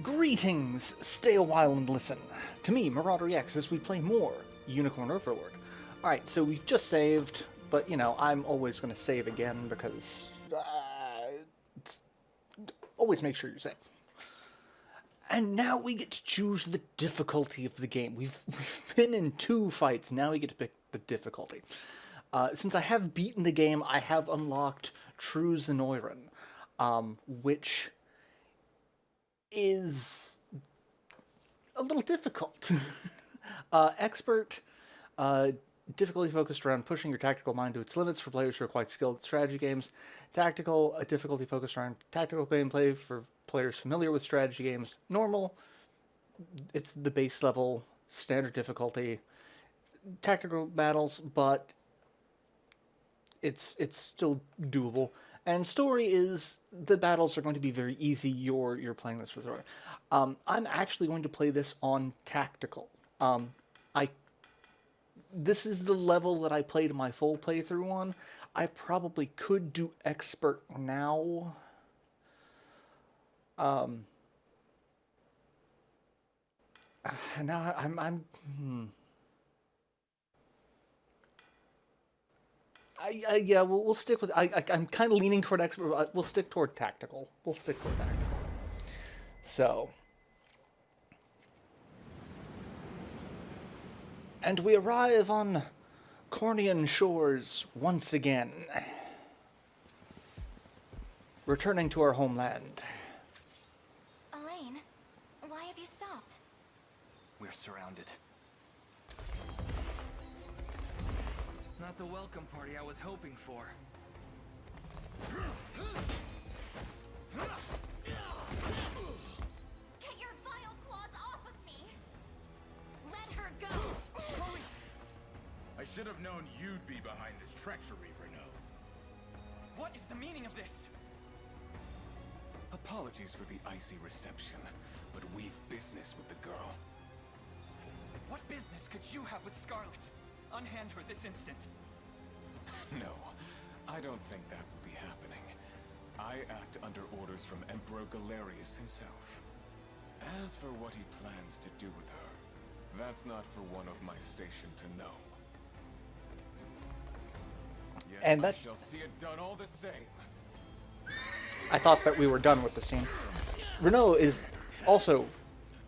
Greetings! Stay a while and listen. To me, Marauder EX, as we play more Unicorn Overlord. Alright, so we've just saved, but you know, I'm always going to save again because... always make sure you save. And now we get to choose the difficulty of the game. We've been in 2 fights, now we get to pick the difficulty. Since I have beaten the game, I have unlocked True Zenoiran, which is a little difficult. Expert, difficulty focused around pushing your tactical mind to its limits for players who are quite skilled at strategy games. Tactical, a difficulty focused around tactical gameplay for players familiar with strategy games. Normal, it's the base level, standard difficulty. Tactical battles, but it's still doable. And story is, the battles are going to be very easy. You're playing this for story. I'm actually going to play this on tactical. This is the level that I played my full playthrough on. I probably could do expert now. Now yeah, we'll stick with... I'm kind of leaning toward expert, but we'll stick toward tactical. So... And we arrive on Cornian shores once again. Returning to our homeland. Elaine, why have you stopped? We're surrounded. Not the welcome party I was hoping for. Get your vile claws off of me! Let her go! I should have known you'd be behind this treachery, Renault. What is the meaning of this? Apologies for the icy reception, but we've business with the girl. What business could you have with Scarlet? Unhand her this instant. No, I don't think that will be happening. I act under orders from Emperor Galerius himself. As for what he plans to do with her, that's not for one of my station to know. Yet And that... I shall see it done all the same. I thought that we were done with this scene. Renault is also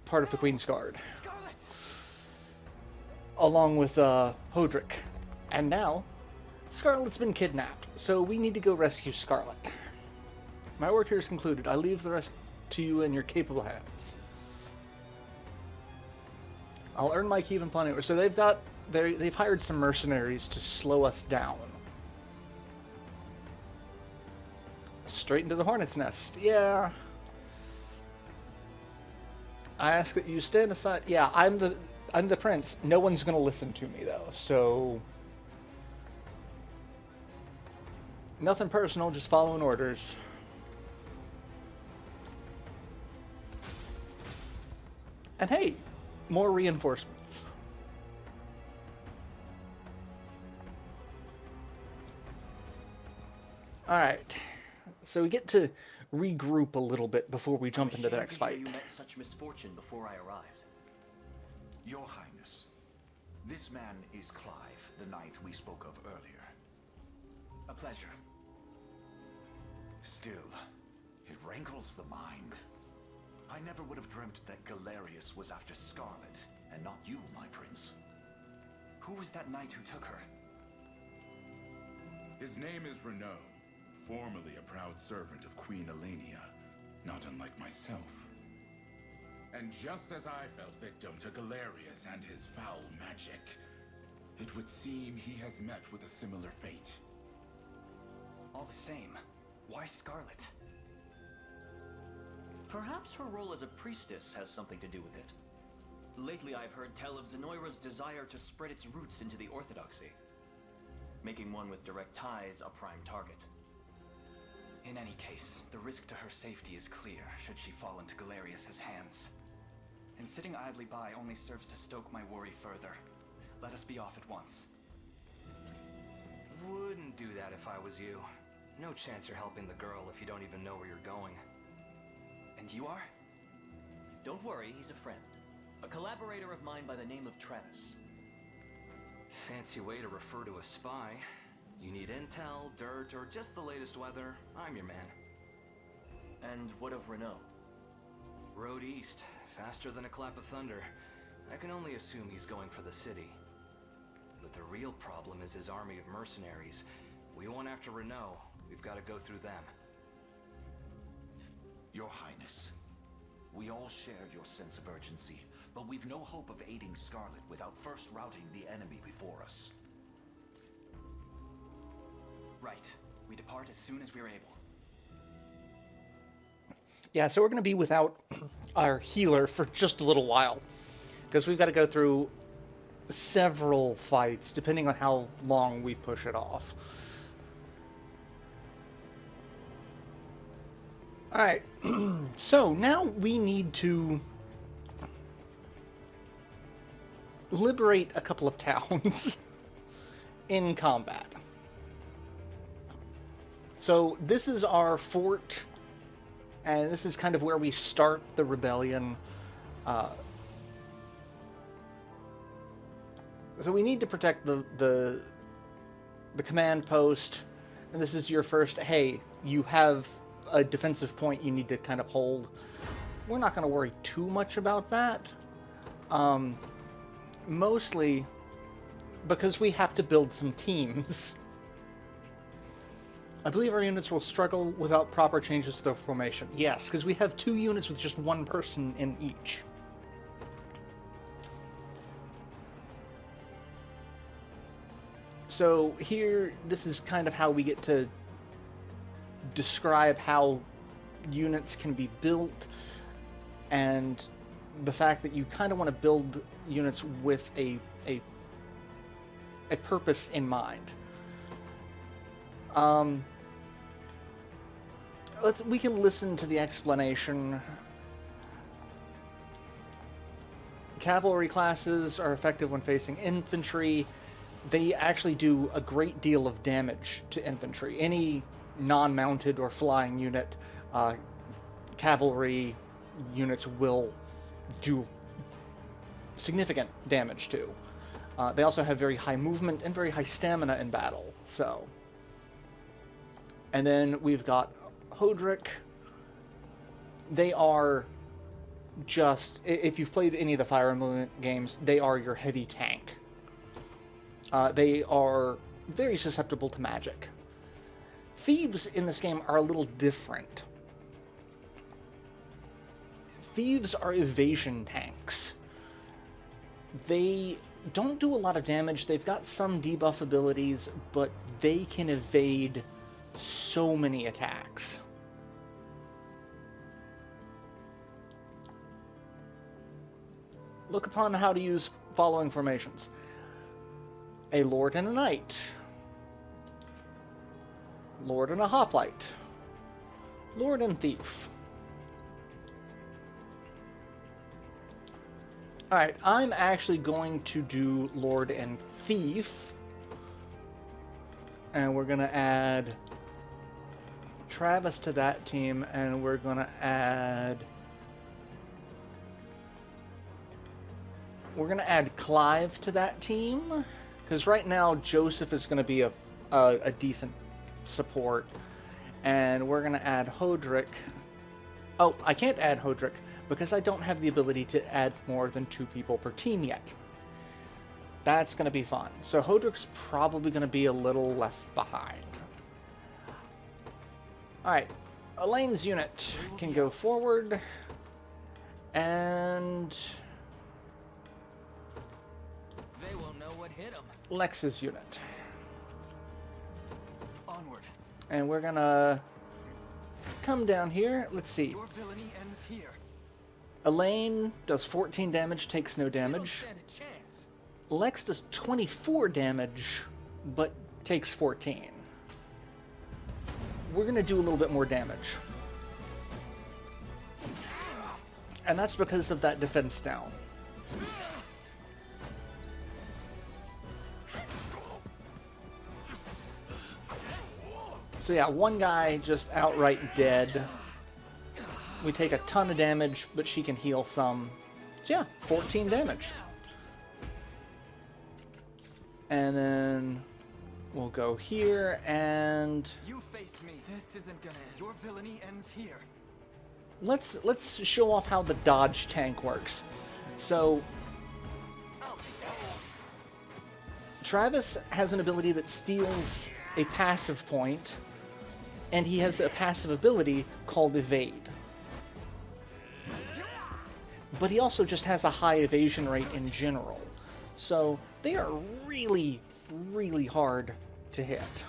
part of the Queen's Guard. Scarlet! Along with Hodrick. And now, Scarlet's been kidnapped, so we need to go rescue Scarlet. My work here is concluded. I leave the rest to you in your capable hands. I'll earn my keep and plenty. So they've hired some mercenaries to slow us down. Straight into the hornet's nest. Yeah. I ask that you stand aside. Yeah, I'm the prince. No one's gonna listen to me though. So nothing personal, just following orders. And hey, more reinforcements. Alright. So we get to regroup a little bit before we jump into the next fight. You met such misfortune before I arrived. Your Highness, this man is Clive, the knight we spoke of earlier. A pleasure. Still, it rankles the mind. I never would have dreamt that Galerius was after Scarlet, and not you, my prince. Who was that knight who took her? His name is Renault, formerly a proud servant of Queen Elenia, not unlike myself. And just as I fell victim to Galerius and his foul magic, it would seem he has met with a similar fate. All the same, why Scarlet? Perhaps her role as a priestess has something to do with it. Lately I've heard tell of Zenoira's desire to spread its roots into the Orthodoxy, making one with direct ties a prime target. In any case, the risk to her safety is clear should she fall into Galerius's hands. And sitting idly by only serves to stoke my worry further. Let us be off at once. Wouldn't do that if I was you. No chance you're helping the girl if you don't even know where you're going. And you are? Don't worry, he's a friend. A collaborator of mine by the name of Travis. Fancy way to refer to a spy. You need intel, dirt, or just the latest weather, I'm your man. And what of Renault? Road east, faster than a clap of thunder. I can only assume he's going for the city. But the real problem is his army of mercenaries. We went after Renault. We've got to go through them. Your Highness, we all share your sense of urgency, but we've no hope of aiding Scarlet without first routing the enemy before us. Right. We depart as soon as we're able. Yeah, so we're going to be without our healer for just a little while, because we've got to go through several fights, depending on how long we push it off. Alright, so now we need to liberate a couple of towns in combat. So this is our fort, and this is kind of where we start the rebellion. So we need to protect the command post, and this is your first, hey, you have a defensive point you need to kind of hold. We're not going to worry too much about that. Mostly because we have to build some teams. I believe our units will struggle without proper changes to their formation. Yes, because we have 2 units with just 1 person in each. So here, this is kind of how we get to describe how units can be built, and the fact that you kind of want to build units with a purpose in mind. We can listen to the explanation. Cavalry classes are effective when facing infantry. They actually do a great deal of damage to infantry. Any non-mounted or flying unit, cavalry units will do significant damage to. They also have very high movement and very high stamina in battle. So, and then we've got Hodrick. They are just, if you've played any of the Fire Emblem games, they are your heavy tank. They are very susceptible to magic. Thieves in this game are a little different. Thieves are evasion tanks. They don't do a lot of damage. They've got some debuff abilities, but they can evade so many attacks. Look upon how to use following formations. A Lord and a Knight. Lord and a Hoplite. Lord and Thief. Alright, I'm actually going to do Lord and Thief. And we're going to add Travis to that team, and we're going to add... We're going to add Clive to that team, because right now Joseph is going to be a decent support. And we're going to add Hodrick. Oh, I can't add Hodrick because I don't have the ability to add more than 2 people per team yet. That's going to be fun. So Hodrick's probably going to be a little left behind. Alright, Elaine's unit can go forward, and They will know what hit them. Lex's unit. Onward. And we're going to come down here. Let's see. Your villainy ends here. Elaine does 14 damage, takes no You don't damage. stand a chance. Lex does 24 damage, but takes 14. We're going to do a little bit more damage. And that's because of that defense down. So yeah, one guy just outright dead. We take a ton of damage, but she can heal some. So yeah, 14 damage. And then we'll go here and You face me. This isn't gonna end. Your villainy ends here. let's show off how the dodge tank works. So Travis has an ability that steals a passive point, and he has a passive ability called Evade. But he also just has a high evasion rate in general. So they are really, really hard to hit.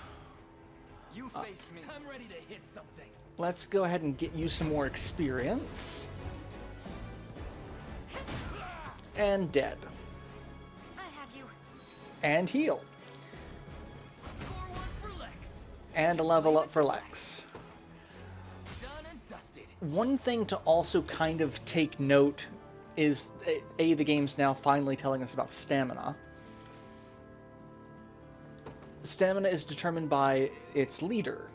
You face me. I'm ready to hit something. Let's go ahead and get you some more experience. And dead. I have you. And heal. Score one for Lex. And a level up for Lex. Done and dusted. One thing to also kind of take note is, the game's now finally telling us about stamina. Stamina is determined by its leader.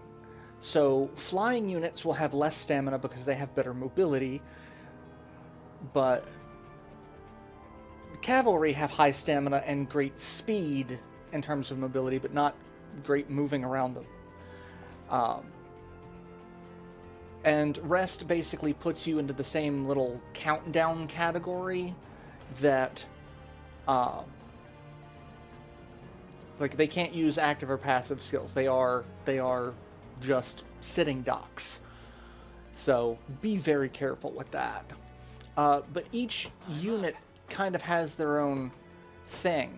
So flying units will have less stamina because they have better mobility, but cavalry have high stamina and great speed in terms of mobility, but not great moving around them. And rest basically puts you into the same little countdown category that, like, they can't use active or passive skills. They are just sitting ducks. So be very careful with that. But each unit kind of has their own thing.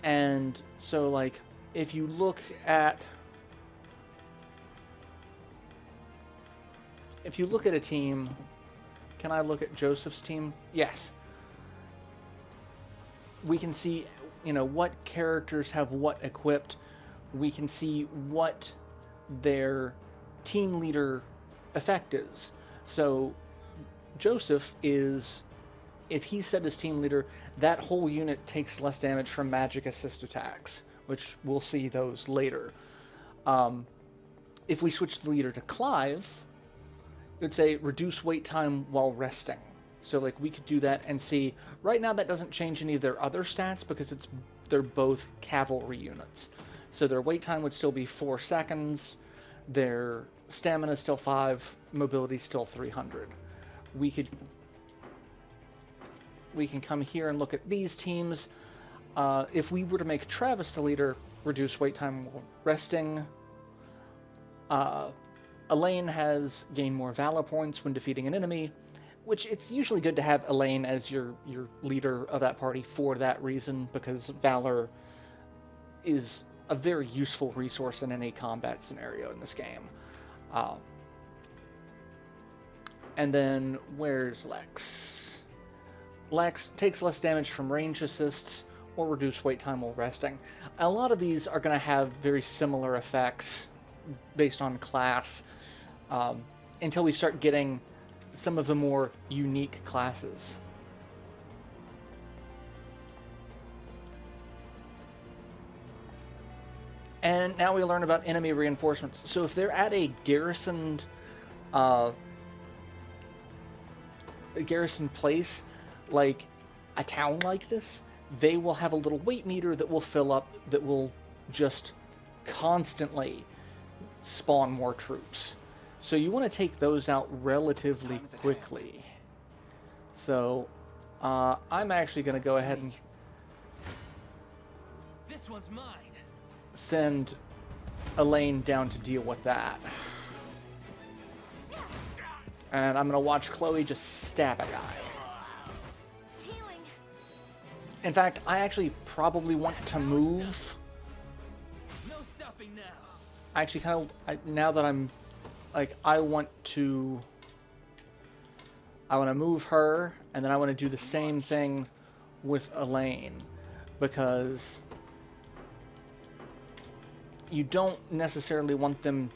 And so, like, if you look at a team, can I look at Joseph's team? Yes. We can see, you know, what characters have what equipped. We can see what their team leader effect is. So Joseph is, if he's set as team leader, that whole unit takes less damage from magic assist attacks, which we'll see those later. If we switch the leader to Clive, it would say reduce wait time while resting. So, like, we could do that and see. Right now that doesn't change any of their other stats because they're both cavalry units. So their wait time would still be 4 seconds. Their stamina is still 5. Mobility is still 300. We can come here and look at these teams. If we were to make Travis the leader, reduce wait time while resting. Elaine has gained more valor points when defeating an enemy, which it's usually good to have Elaine as your leader of that party for that reason, because valor is a very useful resource in any combat scenario in this game. And then, where's Lex? Lex takes less damage from range assists or reduce wait time while resting. A lot of these are going to have very similar effects based on class, until we start getting some of the more unique classes. And now we learn about enemy reinforcements. So if they're at a garrisoned place, like a town like this, they will have a little weight meter that will fill up, that will just constantly spawn more troops. So you want to take those out relatively quickly. So I'm actually going to go ahead and This one's mine. send Elaine down to deal with that. And I'm going to watch Chloe just stab a guy. Healing. In fact, I actually probably want to move. No stopping now. Actually, kind of, now that I'm, like, I want to move her, and then I want to do the same thing with Elaine, because you don't necessarily want them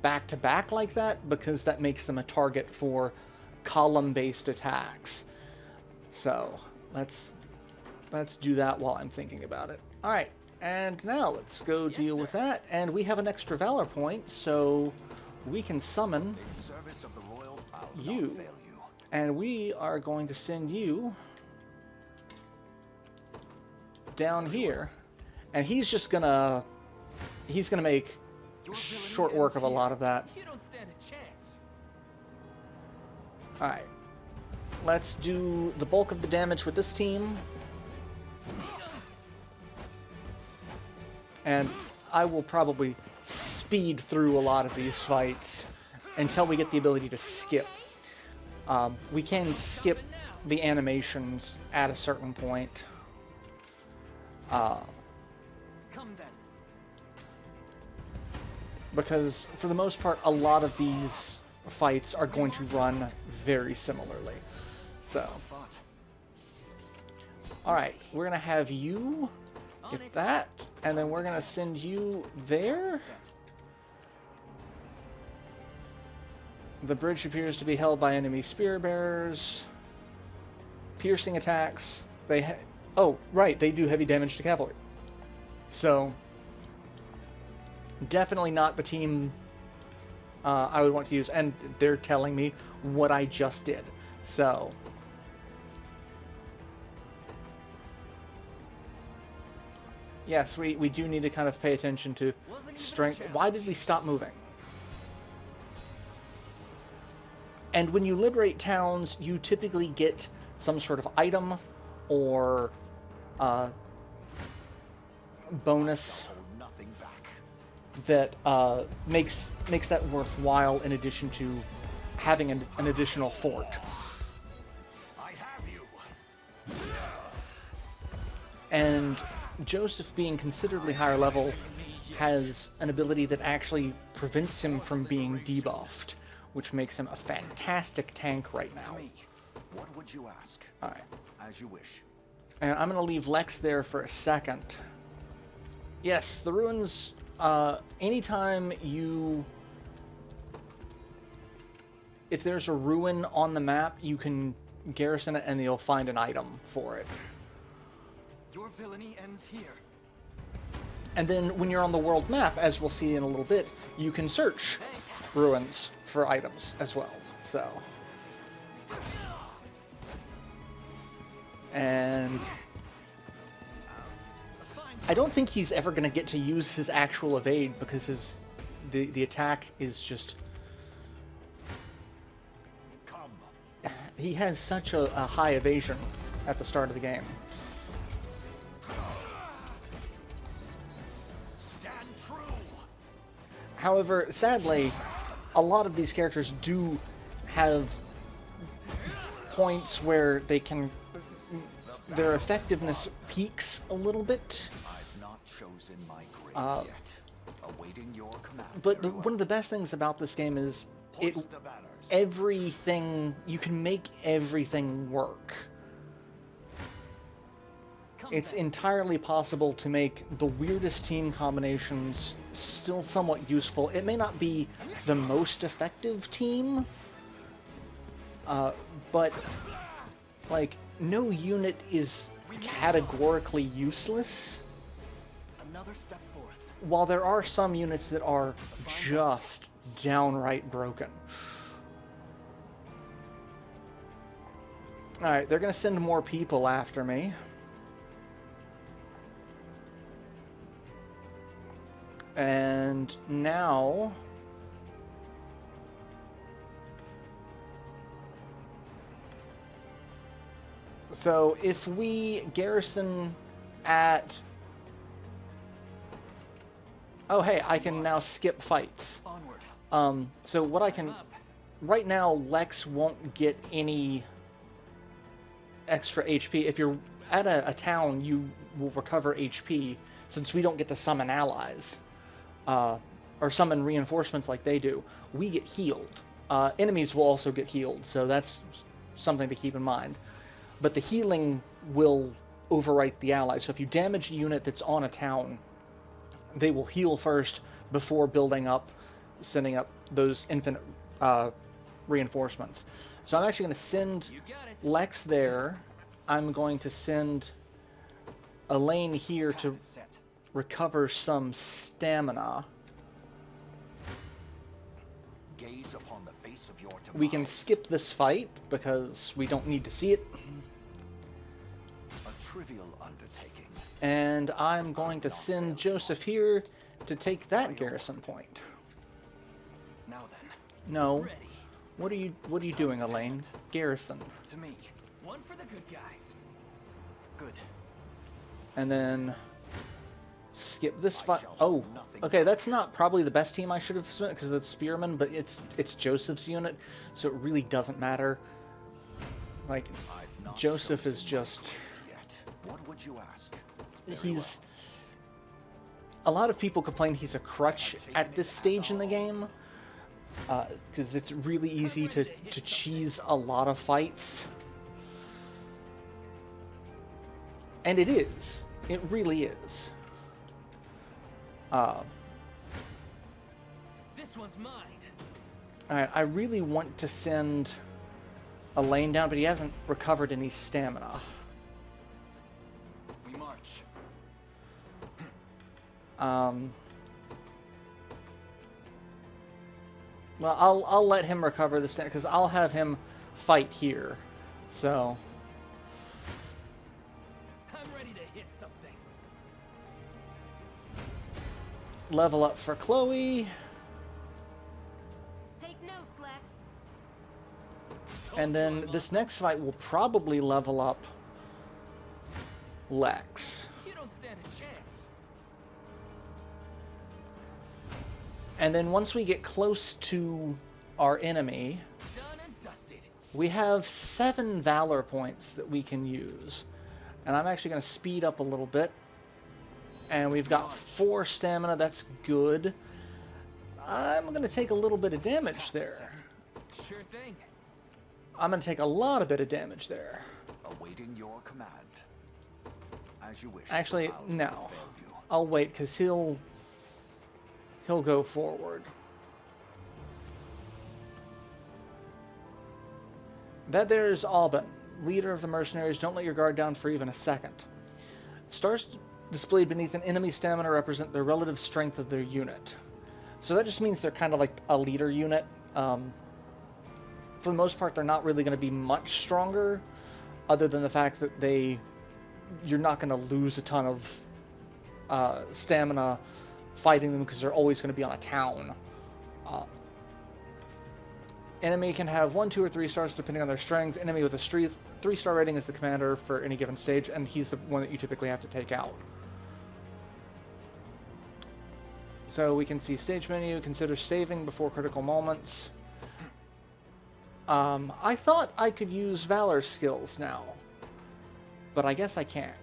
back to back like that, because that makes them a target for column-based attacks. So let's do that while I'm thinking about it. All right, and now let's go deal with that. And we have an extra valor point, so we can summon In service of the royal power. not fail you. And we are going to send you down here. And he's just gonna... He's gonna make short work of a lot of that. You don't stand a chance. Alright. Let's do the bulk of the damage with this team. And I will probably speed through a lot of these fights until we get the ability to skip. We can skip the animations at a certain point. Come then. Because, for the most part, a lot of these fights are going to run very similarly. So, alright, we're going to have you get that, and then we're going to send you there. The bridge appears to be held by enemy spear bearers. Piercing attacks. Oh, right, they do heavy damage to cavalry. So, definitely not the team I would want to use, and they're telling me what I just did. So, yes, we do need to kind of pay attention to strength. Why did we stop moving? And when you liberate towns, you typically get some sort of item or bonus that makes that worthwhile in addition to having an additional fort. I have you. And Joseph, being considerably higher level, has an ability that actually prevents him from being debuffed, which makes him a fantastic tank right now. What would you ask? Alright. As you wish. And I'm going to leave Lex there for a second. Yes, the ruins, anytime you... If there's a ruin on the map, you can garrison it and you'll find an item for it. Your villainy ends here. And then when you're on the world map, as we'll see in a little bit, you can search ruins for items as well. So... And... I don't think he's ever going to get to use his actual evade because the attack is just... He has such a high evasion at the start of the game. Stand true. However, sadly, a lot of these characters do have points where they can... Their effectiveness peaks a little bit. I've not chosen my grave yet. Awaiting your command. But one of the best things about this game is everything, you can make everything work. It's entirely possible to make the weirdest team combinations still somewhat useful. It may not be the most effective team, but, like, no unit is categorically useless. Another step forth. While there are some units that are just downright broken. Alright, they're going to send more people after me. And now... So, if we garrison at... Oh, hey, I can now skip fights. Onward. So what I can... Right now, Lex won't get any extra HP. If you're at a town, you will recover HP, since we don't get to summon allies. Or summon reinforcements like they do. We get healed. Enemies will also get healed, so that's something to keep in mind. But the healing will overwrite the allies. So if you damage a unit that's on a town, they will heal first before building up, sending up those infinite reinforcements. So I'm actually going to send Lex there. I'm going to send Elaine here to recover some stamina. gaze upon the face of your we can demise. skip this fight because we don't need to see it. A trivial undertaking. And I'm going to send Joseph here to take that garrison point. Now then, No. ready. What are you doing, Elaine? Garrison. To me. One for the good guys. Good. And then skip this fight. Oh, okay, that's not probably the best team I should have spent because of the spearmen, but it's Joseph's unit, so it really doesn't matter. Like, I've not Joseph is chosen just... yet. What would you ask? He's... A lot of people complain he's a crutch at this stage in the game, because it's really easy to cheese a lot of fights. And it is. It really is. This one's mine. Alright, I really want to send Elaine down, but he hasn't recovered any stamina. We march. Well, I'll let him recover the stamina, because I'll have him fight here. So... I'm ready to hit something. level up for Chloe. Take notes, Lex. And then this next fight will probably level up Lex. You don't stand a chance. And then once we get close to our enemy, Done and dusted. we have 7 Valor points that we can use. And I'm actually going to speed up a little bit. And we've got 4 stamina, that's good. I'm going to take a little bit of damage there. Sure thing. I'm going to take a lot of bit of damage there. Awaiting your command. As you wish. Actually, I'll no. fail you. I'll wait, because he'll go forward. That there is Alban, leader of the Mercenaries. Don't let your guard down for even a second. Stars displayed beneath an enemy's stamina represent the relative strength of their unit. So that just means they're kind of like a leader unit. For the most part, they're not really going to be much stronger, other than the fact that you're not going to lose a ton of stamina fighting them because they're always going to be on a town. Enemy can have 1, 2, or 3 stars depending on their strength. Enemy with a 3-star rating is the commander for any given stage, and he's the one that you typically have to take out. So we can see stage menu, consider saving before critical moments. I thought I could use Valor skills now, but I guess I can't.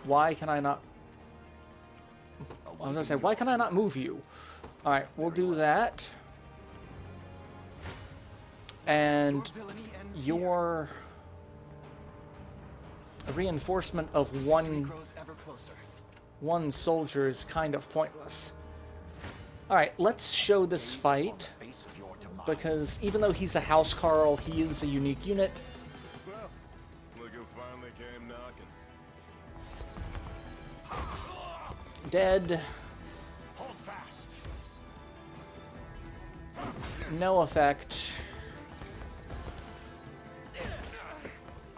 Why can I not... I was going to say, why can I not move you? Alright, we'll do that. And your reinforcement of one soldier is kind of pointless. Alright, let's show this fight, because even though he's a housecarl, he is a unique unit. Well, look who finally came knocking. Dead. Hold fast. No effect.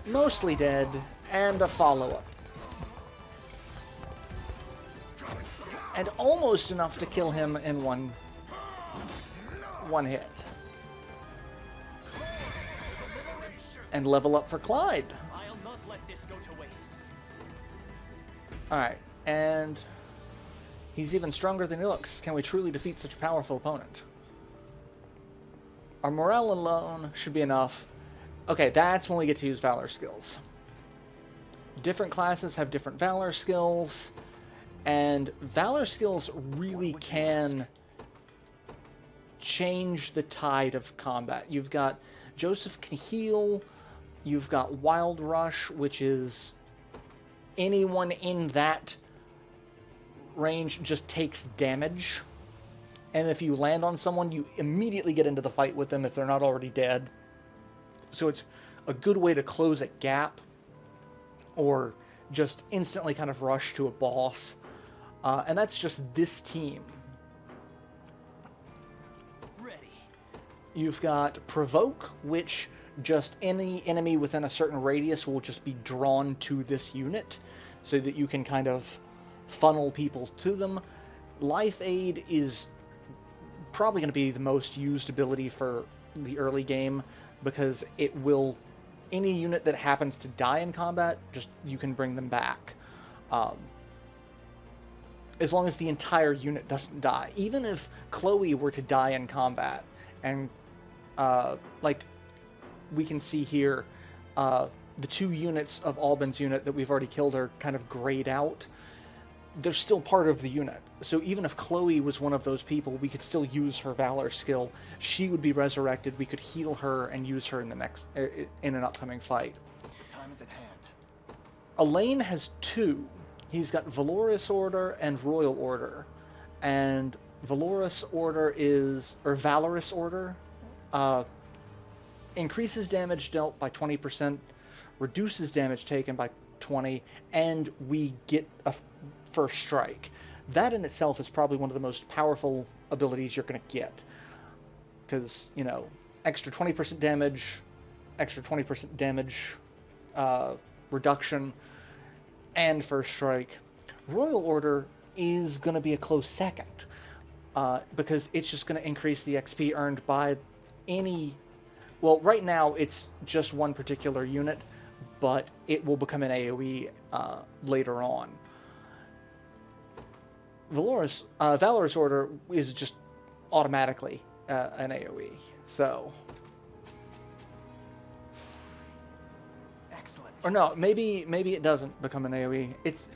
Mostly dead. And a follow-up. And almost enough to kill him in one hit. And level up for Clyde. I'll not let this go to waste. Alright, and he's even stronger than he looks. Can we truly defeat such a powerful opponent? Our morale alone should be enough. Okay, that's when we get to use Valor skills. Different classes have different Valor skills, and Valor skills really can change the tide of combat. You've got Joseph can heal, you've got Wild Rush, which is anyone in that range just takes damage. And if you land on someone, you immediately get into the fight with them if they're not already dead. So it's a good way to close a gap or just instantly kind of rush to a boss. And that's just this team. You've got Provoke, which just any enemy within a certain radius will just be drawn to this unit, so that you can kind of funnel people to them. Life Aid is probably going to be the most used ability for the early game, because it will, any unit that happens to die in combat, just you can bring them back. As long as the entire unit doesn't die. Even if Chloe were to die in combat, and like we can see here, the 2 units of Albin's unit that we've already killed are kind of grayed out. They're still part of the unit. So even if Chloe was one of those people, we could still use her Valor skill. She would be resurrected. We could heal her and use her in the next, in an upcoming fight. Time is at hand. Elaine has 2. He's got Valorous Order and Royal Order. And Valorous Order increases damage dealt by 20%, reduces damage taken by 20, and we get a first strike. That in itself is probably one of the most powerful abilities you're going to get. Because, you know, extra 20% damage, extra 20% damage reduction, and first strike. Royal Order is going to be a close second, because it's just going to increase the XP earned by any... Well, right now it's just one particular unit, but it will become an AoE later on. Valorous Order is just automatically an AoE, so... Excellent. Or no, maybe it doesn't become an AoE. It's...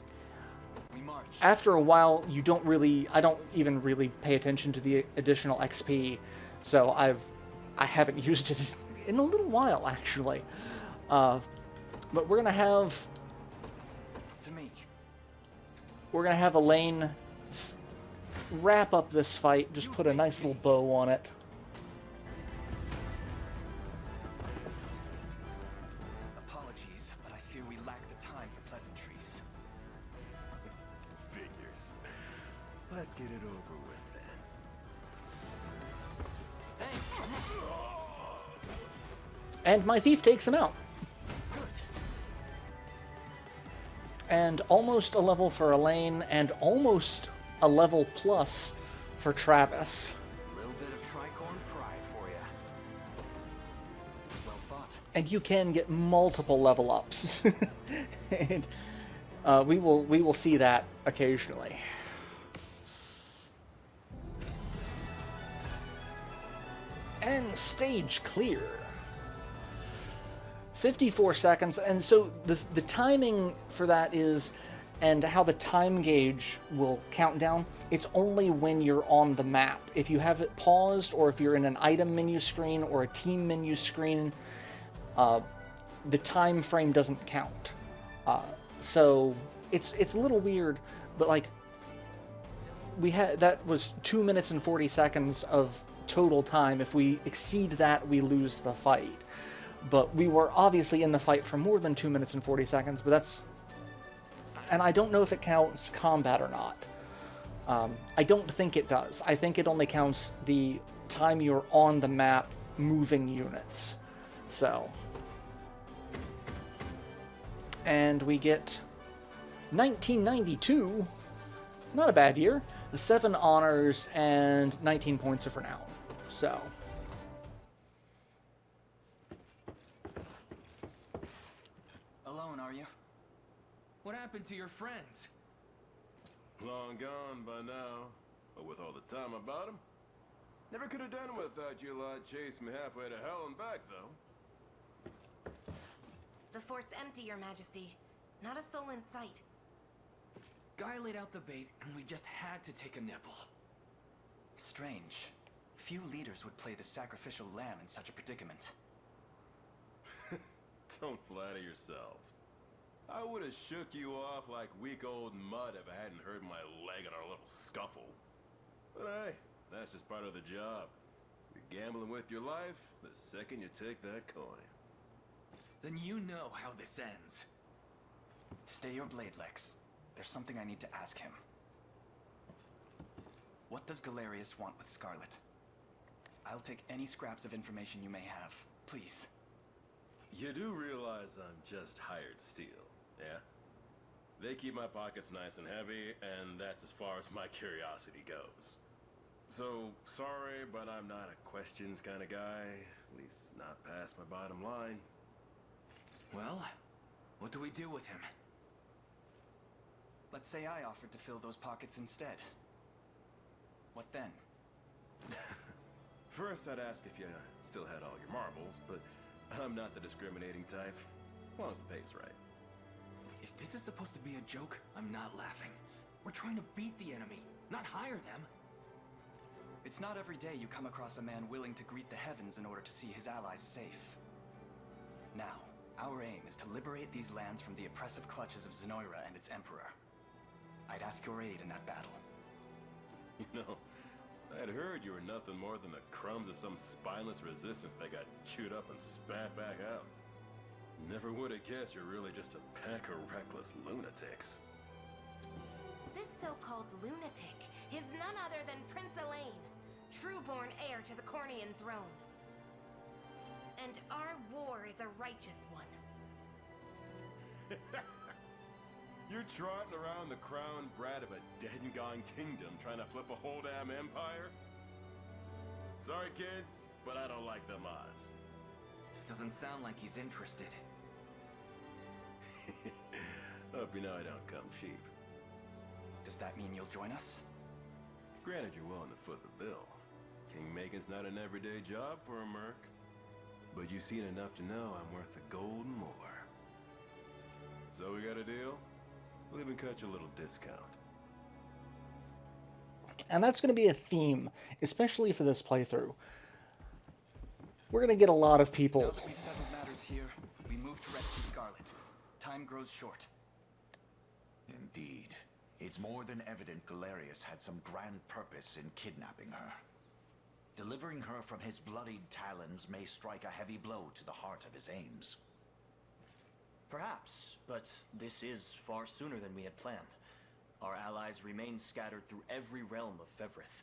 We march. After a while, you don't really... I don't even really pay attention to the additional XP, so I haven't used it in a little while, actually. But we're gonna have... To me. We're gonna have Elaine wrap up this fight, just put a nice little bow on it. Apologies, but I fear we lack the time for pleasantries. Figures. Let's get it over with then. Thanks. And my thief takes him out. And almost a level for Elaine, and almost a level plus for Travis. A little bit of tricorn pride for you. Well thought. And you can get multiple level ups. And we will see that occasionally. And stage clear. 54 seconds, and so the timing for that is, and how the time gauge will count down, it's only when you're on the map. If you have it paused, or if you're in an item menu screen or a team menu screen, the time frame doesn't count. So it's a little weird, but like, that was 2 minutes and 40 seconds of total time. If we exceed that, we lose the fight. But we were obviously in the fight for more than 2 minutes and 40 seconds, but that's... And I don't know if it counts combat or not. I don't think it does. I think it only counts the time you're on the map moving units. So... And we get 1992. Not a bad year. 7 honors and 19 points of renown. So... Alone, are you? What happened to your friends? Long gone by now. But with all the time about him, never could have done it without you lot chasing me halfway to hell and back, though. The fort's empty, Your Majesty. Not a soul in sight. Guy laid out the bait, and we just had to take a nibble. Strange. Few leaders would play the sacrificial lamb in such a predicament. Don't flatter yourselves. I would have shook you off like weak old mud if I hadn't hurt my leg in our little scuffle. But hey, that's just part of the job. You're gambling with your life the second you take that coin. Then you know how this ends. Stay your blade, Lex. There's something I need to ask him. What does Galerius want with Scarlet? I'll take any scraps of information you may have. Please. You do realize I'm just hired steel, yeah? They keep my pockets nice and heavy, and that's as far as my curiosity goes. So, sorry, but I'm not a questions kind of guy. At least not past my bottom line. Well, what do we do with him? Let's say I offered to fill those pockets instead. What then? First, I'd ask if you still had all your marbles, but I'm not the discriminating type. As long as the pay's right. If this is supposed to be a joke, I'm not laughing. We're trying to beat the enemy, not hire them. It's not every day you come across a man willing to greet the heavens in order to see his allies safe. Now, our aim is to liberate these lands from the oppressive clutches of Zenoira and its emperor. I'd ask your aid in that battle. You know, I'd heard you were nothing more than the crumbs of some spineless resistance that got chewed up and spat back out. Never would have guessed you're really just a pack of reckless lunatics. This so-called lunatic is none other than Prince Elaine, true-born heir to the Cornian throne. And our war is a righteous one. You're trotting around the crowned brat of a dead and gone kingdom trying to flip a whole damn empire? Sorry, kids, but I don't like them odds. Doesn't sound like he's interested. Hope you know I don't come cheap. Does that mean you'll join us? Granted, you're willing to foot the bill. King-making's not an everyday job for a merc. But you've seen enough to know I'm worth the gold and more. So we got a deal? We'll even cut you a little discount. And that's going to be a theme, especially for this playthrough. We're going to get a lot of people. Now that we've settled matters here, we move to rescue Scarlet. Time grows short. Indeed. It's more than evident Galerius had some grand purpose in kidnapping her. Delivering her from his bloodied talons may strike a heavy blow to the heart of his aims. Perhaps, but this is far sooner than we had planned. Our allies remain scattered through every realm of Fevrith.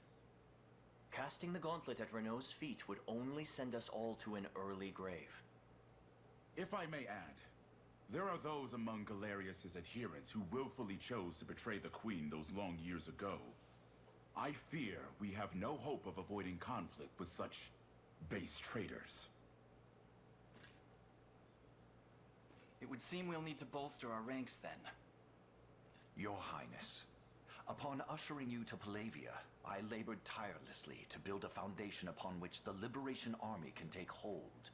Casting the gauntlet at Renault's feet would only send us all to an early grave. If I may add, there are those among Galerius's adherents who willfully chose to betray the Queen those long years ago. I fear we have no hope of avoiding conflict with such base traitors. It would seem we'll need to bolster our ranks then. Your Highness, upon ushering you to Palavia, I labored tirelessly to build a foundation upon which the Liberation Army can take hold.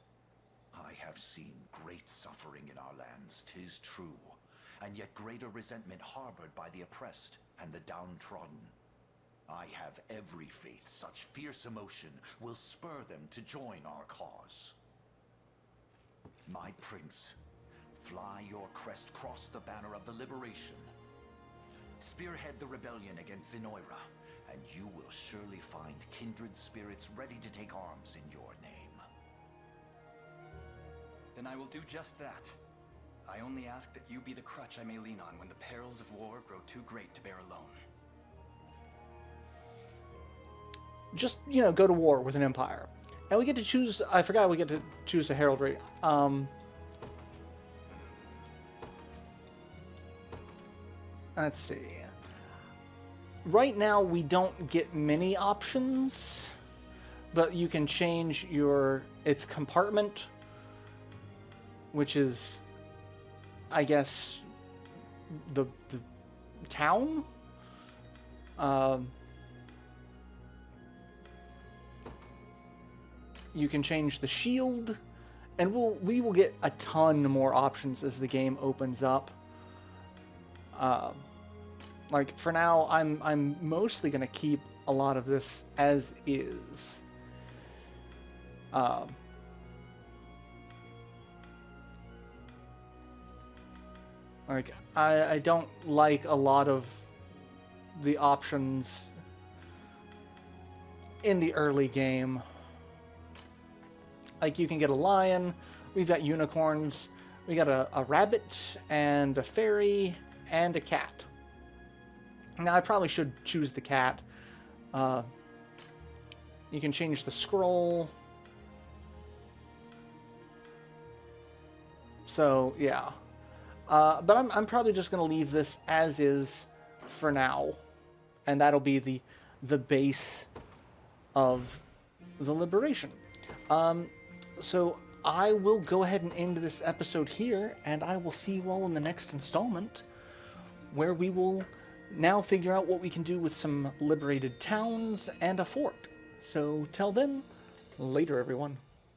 I have seen great suffering in our lands, 'tis true, and yet greater resentment harbored by the oppressed and the downtrodden. I have every faith such fierce emotion will spur them to join our cause. My prince, fly your crest across the banner of the liberation. Spearhead the rebellion against Zenoira, and you will surely find kindred spirits ready to take arms in your name. Then I will do just that. I only ask that you be the crutch I may lean on when the perils of war grow too great to bear alone. Just, go to war with an empire. And we get to choose, I forgot we get to choose a heraldry. Let's see. Right now, we don't get many options, but you can change its compartment, which is, I guess, the town. You can change the shield, and we will get a ton more options as the game opens up. Like for now, I'm mostly gonna keep a lot of this as is. Like I don't like a lot of the options in the early game. Like you can get a lion, we've got unicorns, we got a rabbit and a fairy and a cat. Now I probably should choose the cat. You can change the scroll. So, yeah. But I'm probably just going to leave this as is for now. And that'll be the base of the liberation. So I will go ahead and end this episode here, and I will see you all in the next installment, where we will now figure out what we can do with some liberated towns and a fort. So till then, later everyone.